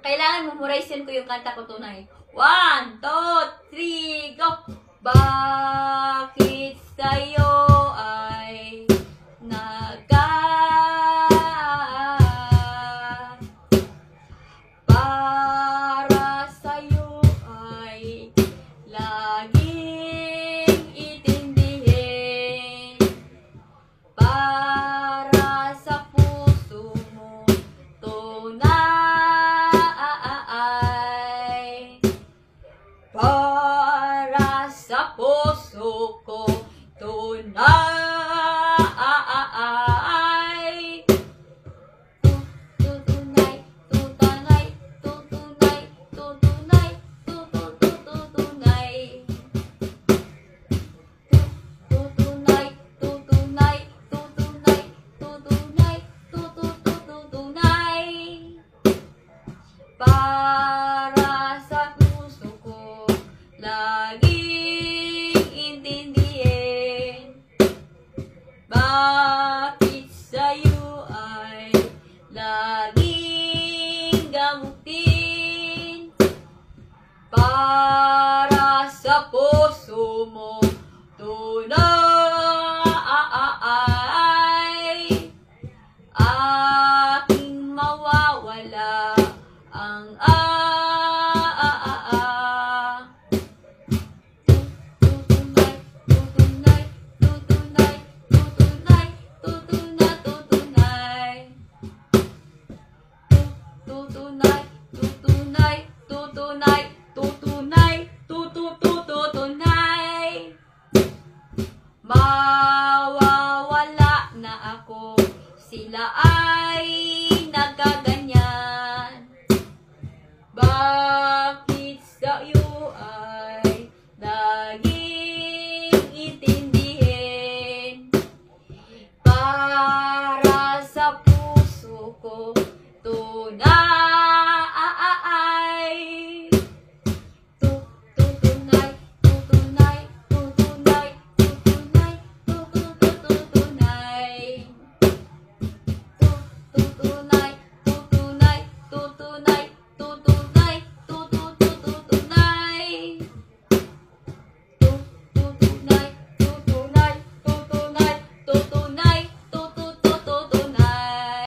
Kailangan memorizein ko yung kanta ko tunay. 1, 2, 3, go! Bakit sa'yo ay para sa'yo ay laging itindihin, para sa puso mo tunay, para sa puso ko tunay. Para sa puso ko laging intindihin, bakit sa'yo ay laging gamutin, para sa puso mo tunay, aking mawawala ang mawawala na ako, sila ay nagkaganyan. Bakit sa'yo ay laging itindihin, para sa puso ko